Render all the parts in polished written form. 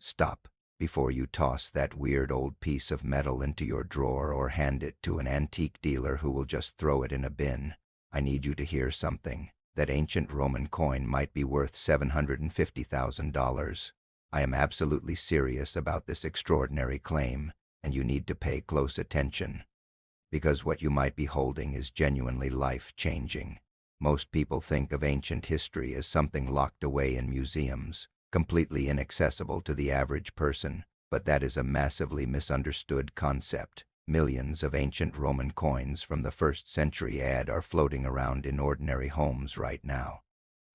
Stop before you toss that weird old piece of metal into your drawer or hand it to an antique dealer who will just throw it in a bin. I need you to hear something. That ancient Roman coin might be worth $750,000. I am absolutely serious about this extraordinary claim, and you need to pay close attention, because what you might be holding is genuinely life-changing. Most people think of ancient history as something locked away in museums, completely inaccessible to the average person, but that is a massively misunderstood concept. Millions of ancient Roman coins from the 1st century AD are floating around in ordinary homes right now,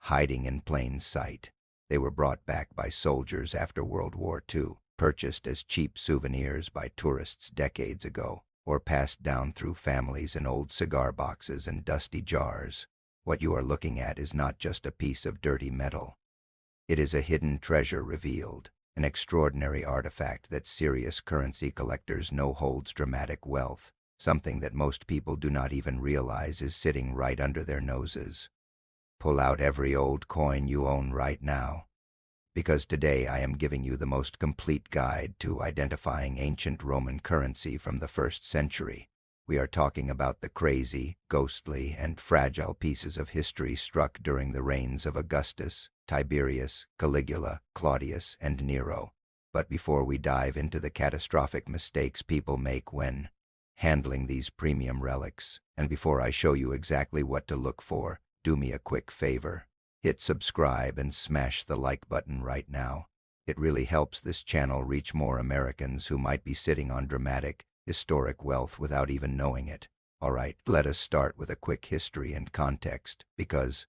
hiding in plain sight. They were brought back by soldiers after World War II, purchased as cheap souvenirs by tourists decades ago, or passed down through families in old cigar boxes and dusty jars. What you are looking at is not just a piece of dirty metal. It is a hidden treasure revealed, an extraordinary artifact that serious currency collectors know holds dramatic wealth, something that most people do not even realize is sitting right under their noses. Pull out every old coin you own right now, because today I am giving you the most complete guide to identifying ancient Roman currency from the 1st century. We are talking about the crazy, ghostly, and fragile pieces of history struck during the reigns of Augustus, Tiberius, Caligula, Claudius, and Nero. But before we dive into the catastrophic mistakes people make when handling these premium relics, and before I show you exactly what to look for, do me a quick favor. Hit subscribe and smash the like button right now. It really helps this channel reach more Americans who might be sitting on dramatic, historic wealth without even knowing it. Alright, let us start with a quick history and context, because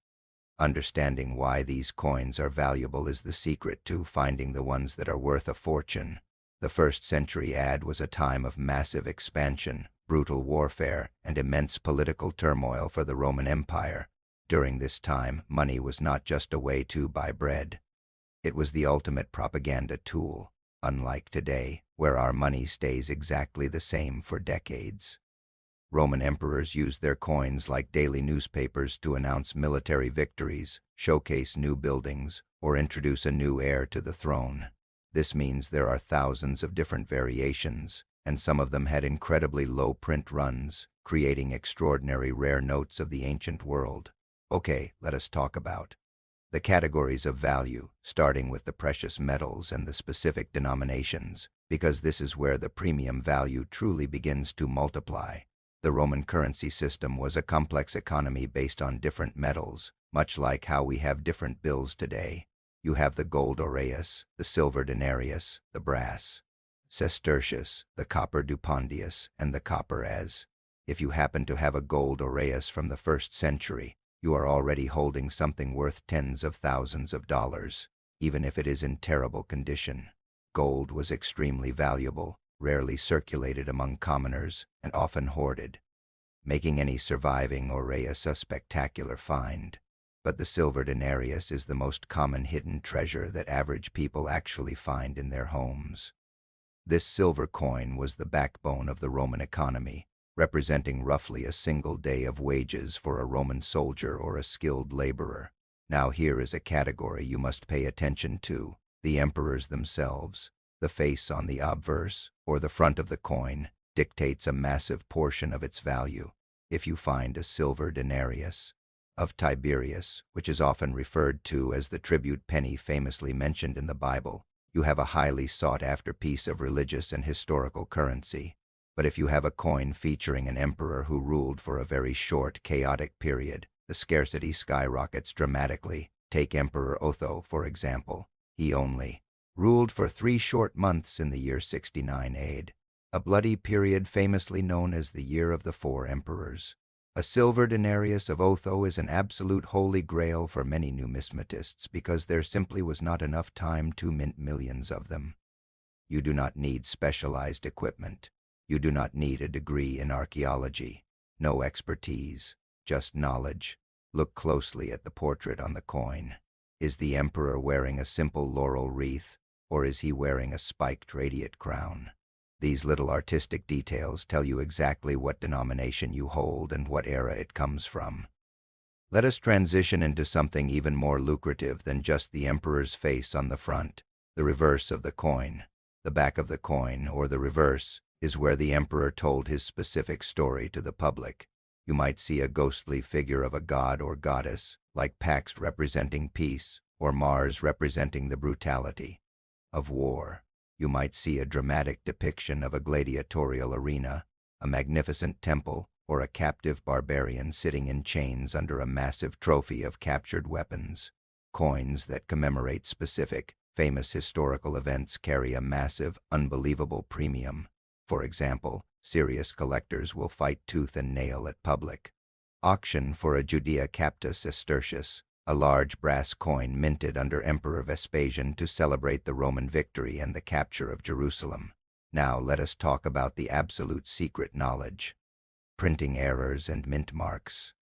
understanding why these coins are valuable is the secret to finding the ones that are worth a fortune. The 1st century AD was a time of massive expansion, brutal warfare, and immense political turmoil for the Roman Empire. During this time, money was not just a way to buy bread. It was the ultimate propaganda tool, unlike today, where our money stays exactly the same for decades. Roman emperors used their coins like daily newspapers to announce military victories, showcase new buildings, or introduce a new heir to the throne. This means there are thousands of different variations, and some of them had incredibly low print runs, creating extraordinary rare notes of the ancient world. Okay, let us talk about the categories of value, starting with the precious metals and the specific denominations, because this is where the premium value truly begins to multiply. The Roman currency system was a complex economy based on different metals, much like how we have different bills today. You have the gold aureus, the silver denarius, the brass sestertius, the copper dupondius, and the copper as. If you happen to have a gold aureus from the 1st century, you are already holding something worth tens of thousands of dollars, even if it is in terrible condition. Gold was extremely valuable, rarely circulated among commoners, and often hoarded, making any surviving aureus a spectacular find. But the silver denarius is the most common hidden treasure that average people actually find in their homes. This silver coin was the backbone of the Roman economy, representing roughly a single day of wages for a Roman soldier or a skilled laborer. Now here is a category you must pay attention to: the emperors themselves. The face on the obverse, or the front of the coin, dictates a massive portion of its value. If you find a silver denarius of Tiberius, which is often referred to as the tribute penny famously mentioned in the Bible, you have a highly sought-after piece of religious and historical currency. But if you have a coin featuring an emperor who ruled for a very short, chaotic period, the scarcity skyrockets dramatically. Take Emperor Otho, for example. He only ruled for 3 short months in the year 69 AD, a bloody period famously known as the Year of the Four Emperors. A silver denarius of Otho is an absolute holy grail for many numismatists because there simply was not enough time to mint millions of them. You do not need specialized equipment. You do not need a degree in archaeology. No expertise, just knowledge. Look closely at the portrait on the coin. Is the emperor wearing a simple laurel wreath, or is he wearing a spiked radiate crown? These little artistic details tell you exactly what denomination you hold and what era it comes from. Let us transition into something even more lucrative than just the emperor's face on the front: The reverse of the coin. The back of the coin, or the reverse, is where the emperor told his specific story to the public. You might see a ghostly figure of a god or goddess, like Pax representing peace, or Mars representing the brutality of war. You might see a dramatic depiction of a gladiatorial arena, a magnificent temple, or a captive barbarian sitting in chains under a massive trophy of captured weapons. Coins that commemorate specific, famous historical events carry a massive, unbelievable premium. For example, serious collectors will fight tooth and nail at public auction for a Judea Capta Sestertius, a large brass coin minted under Emperor Vespasian to celebrate the Roman victory and the capture of Jerusalem. Now let us talk about the absolute secret knowledge: printing errors and mint marks.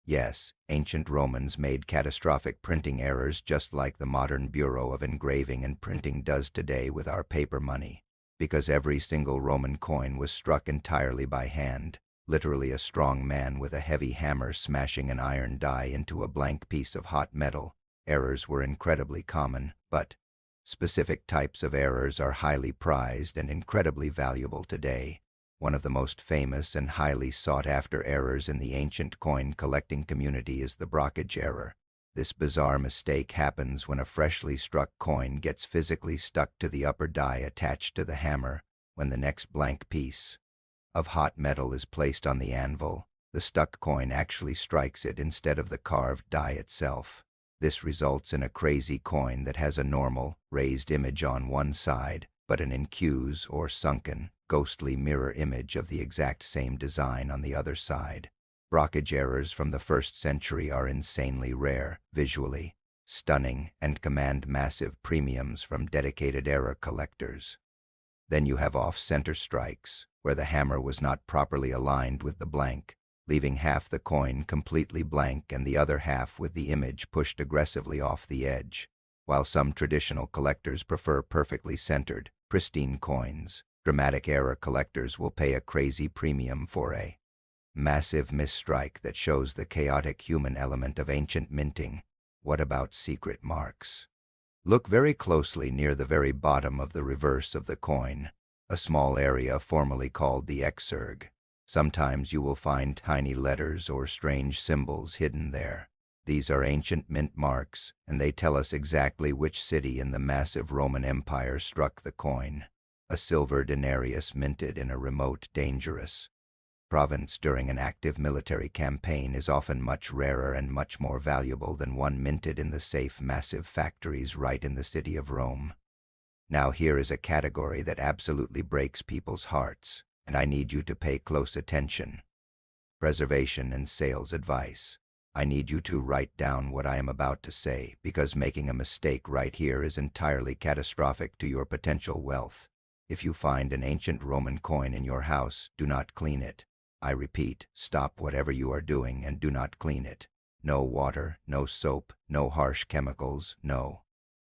Yes, ancient Romans made catastrophic printing errors just like the modern Bureau of Engraving and Printing does today with our paper money, because every single Roman coin was struck entirely by hand, literally a strong man with a heavy hammer smashing an iron die into a blank piece of hot metal. Errors were incredibly common, but specific types of errors are highly prized and incredibly valuable today. One of the most famous and highly sought-after errors in the ancient coin collecting community is the brockage error. This bizarre mistake happens when a freshly struck coin gets physically stuck to the upper die attached to the hammer. When the next blank piece of hot metal is placed on the anvil, the stuck coin actually strikes it instead of the carved die itself. This results in a crazy coin that has a normal, raised image on one side, but an incuse or sunken, ghostly mirror image of the exact same design on the other side. Brockage errors from the 1st century are insanely rare, visually stunning, and command massive premiums from dedicated error collectors. Then you have off-center strikes, where the hammer was not properly aligned with the blank, leaving half the coin completely blank and the other half with the image pushed aggressively off the edge. While some traditional collectors prefer perfectly centered, pristine coins, dramatic error collectors will pay a crazy premium for a massive misstrike that shows the chaotic human element of ancient minting. What about secret marks? Look very closely near the very bottom of the reverse of the coin, a small area formerly called the exurg. Sometimes you will find tiny letters or strange symbols hidden there. These are ancient mint marks, and they tell us exactly which city in the massive Roman Empire struck the coin. A silver denarius minted in a remote, dangerous province during an active military campaign is often much rarer and much more valuable than one minted in the safe, massive factories right in the city of Rome. Now here is a category that absolutely breaks people's hearts, and I need you to pay close attention. Preservation and sales advice. I need you to write down what I am about to say, because making a mistake right here is entirely catastrophic to your potential wealth. If you find an ancient Roman coin in your house, do not clean it. I repeat, stop whatever you are doing and do not clean it. No water, no soap, no harsh chemicals, no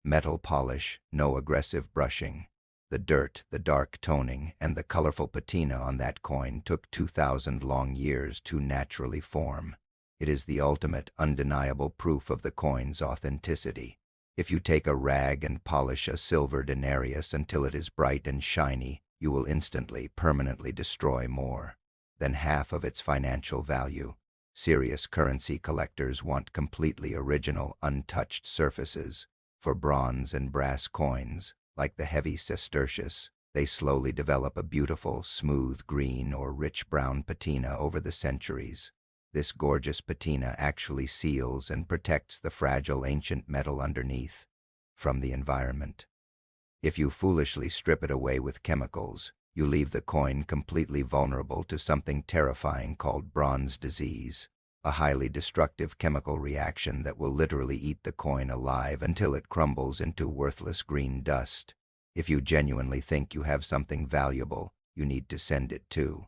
metal polish, no aggressive brushing. The dirt, the dark toning, and the colorful patina on that coin took 2,000 long years to naturally form. It is the ultimate, undeniable proof of the coin's authenticity. If you take a rag and polish a silver denarius until it is bright and shiny, you will instantly, permanently destroy more than half of its financial value. Serious currency collectors want completely original, untouched surfaces. For bronze and brass coins, like the heavy sestertius, they slowly develop a beautiful, smooth green or rich brown patina over the centuries. This gorgeous patina actually seals and protects the fragile ancient metal underneath from the environment. If you foolishly strip it away with chemicals, you leave the coin completely vulnerable to something terrifying called bronze disease, a highly destructive chemical reaction that will literally eat the coin alive until it crumbles into worthless green dust. If you genuinely think you have something valuable, you need to send it to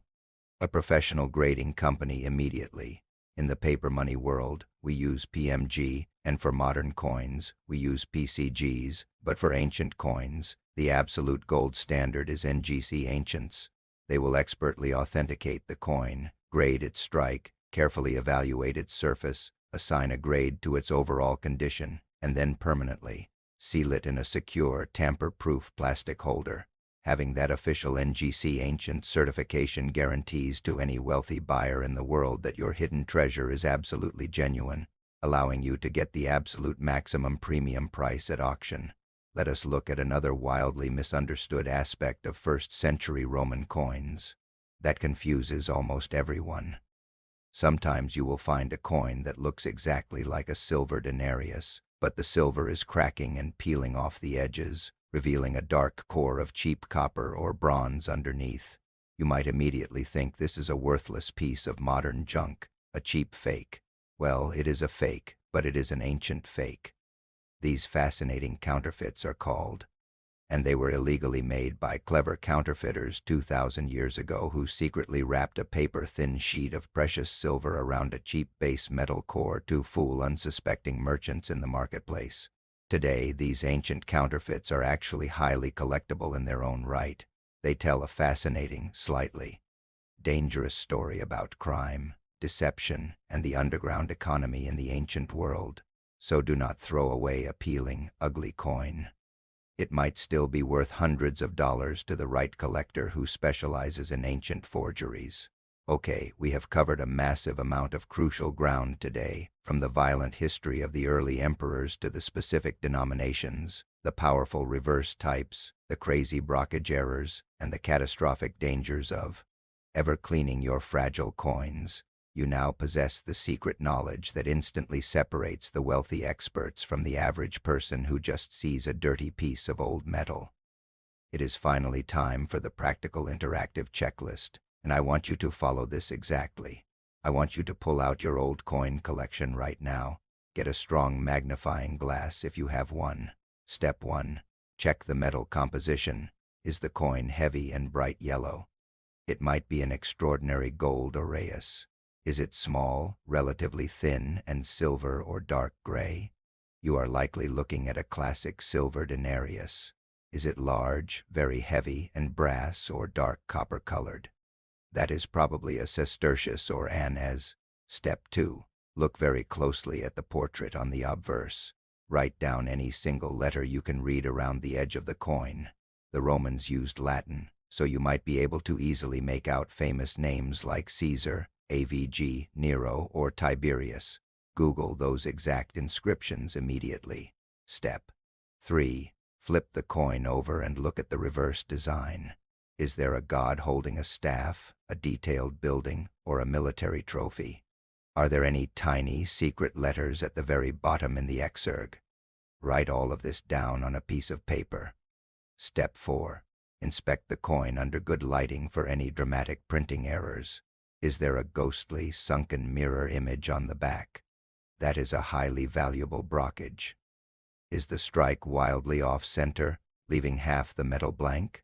a professional grading company immediately. In the paper money world, we use PMG, and for modern coins, we use PCGs, but for ancient coins, the absolute gold standard is NGC Ancients. They will expertly authenticate the coin, grade its strike, carefully evaluate its surface, assign a grade to its overall condition, and then permanently Seal it in a secure, tamper-proof plastic holder. Having that official NGC Ancient certification guarantees to any wealthy buyer in the world that your hidden treasure is absolutely genuine, allowing you to get the absolute maximum premium price at auction. Let us look at another wildly misunderstood aspect of first-century Roman coins that confuses almost everyone. Sometimes you will find a coin that looks exactly like a silver denarius, but the silver is cracking and peeling off the edges, revealing a dark core of cheap copper or bronze underneath. You might immediately think this is a worthless piece of modern junk, a cheap fake. Well, it is a fake, but it is an ancient fake. These fascinating counterfeits are called, and they were illegally made by clever counterfeiters 2,000 years ago who secretly wrapped a paper-thin sheet of precious silver around a cheap base metal core to fool unsuspecting merchants in the marketplace. Today, these ancient counterfeits are actually highly collectible in their own right. They tell a fascinating, slightly dangerous story about crime, deception, and the underground economy in the ancient world. So do not throw away a peeling, ugly coin. It might still be worth hundreds of dollars to the right collector who specializes in ancient forgeries. Okay, we have covered a massive amount of crucial ground today, from the violent history of the early emperors to the specific denominations, the powerful reverse types, the crazy blockage errors, and the catastrophic dangers of ever cleaning your fragile coins. You now possess the secret knowledge that instantly separates the wealthy experts from the average person who just sees a dirty piece of old metal. It is finally time for the practical interactive checklist, and I want you to follow this exactly. I want you to pull out your old coin collection right now. Get a strong magnifying glass if you have one. Step 1. Check the metal composition. Is the coin heavy and bright yellow? It might be an extraordinary gold aureus. Is it small, relatively thin, and silver or dark gray? You are likely looking at a classic silver denarius. Is it large, very heavy, and brass or dark copper-colored? That is probably a sestertius or anise. Step 2. Look very closely at the portrait on the obverse. Write down any single letter you can read around the edge of the coin. The Romans used Latin, so you might be able to easily make out famous names like Caesar, AVG, Nero, or Tiberius. Google those exact inscriptions immediately. Step 3. Flip the coin over and look at the reverse design. Is there a god holding a staff, a detailed building, or a military trophy? Are there any tiny, secret letters at the very bottom in the exurg? Write all of this down on a piece of paper. Step 4. Inspect the coin under good lighting for any dramatic printing errors. Is there a ghostly, sunken mirror image on the back? That is a highly valuable blockage. Is the strike wildly off-center, leaving half the metal blank?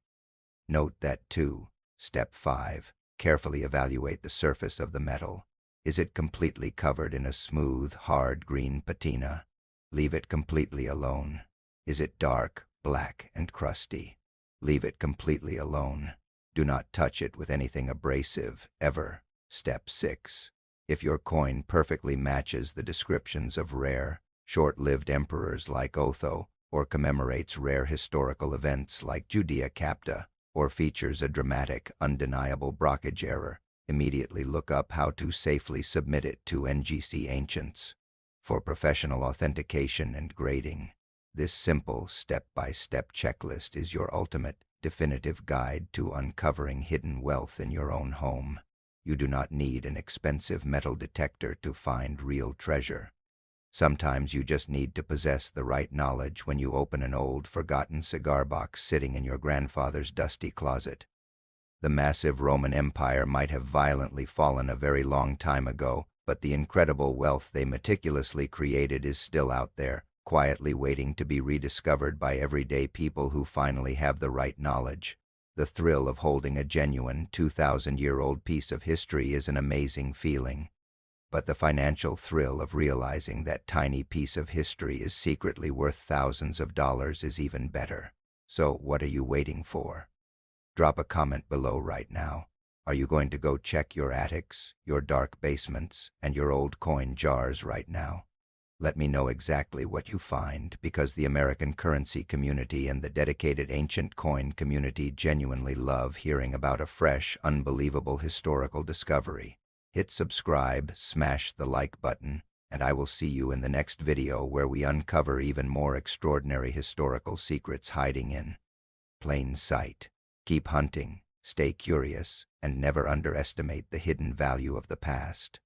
Note that too. Step 5. Carefully evaluate the surface of the metal. Is it completely covered in a smooth, hard green patina? Leave it completely alone. Is it dark, black, and crusty? Leave it completely alone. Do not touch it with anything abrasive, ever. Step 6. If your coin perfectly matches the descriptions of rare, short-lived emperors like Otho, or commemorates rare historical events like Judea Capta, or features a dramatic, undeniable blockage error, immediately look up how to safely submit it to NGC Ancients for professional authentication and grading. This simple, step-by-step checklist is your ultimate, definitive guide to uncovering hidden wealth in your own home. You do not need an expensive metal detector to find real treasure. Sometimes you just need to possess the right knowledge when you open an old, forgotten cigar box sitting in your grandfather's dusty closet. The massive Roman Empire might have violently fallen a very long time ago, but the incredible wealth they meticulously created is still out there, quietly waiting to be rediscovered by everyday people who finally have the right knowledge. The thrill of holding a genuine 2,000-year-old piece of history is an amazing feeling. But the financial thrill of realizing that tiny piece of history is secretly worth thousands of dollars is even better. So what are you waiting for? Drop a comment below right now. Are you going to go check your attics, your dark basements, and your old coin jars right now? Let me know exactly what you find, because the American currency community and the dedicated ancient coin community genuinely love hearing about a fresh, unbelievable historical discovery. Hit subscribe, smash the like button, and I will see you in the next video where we uncover even more extraordinary historical secrets hiding in plain sight. Keep hunting, stay curious, and never underestimate the hidden value of the past.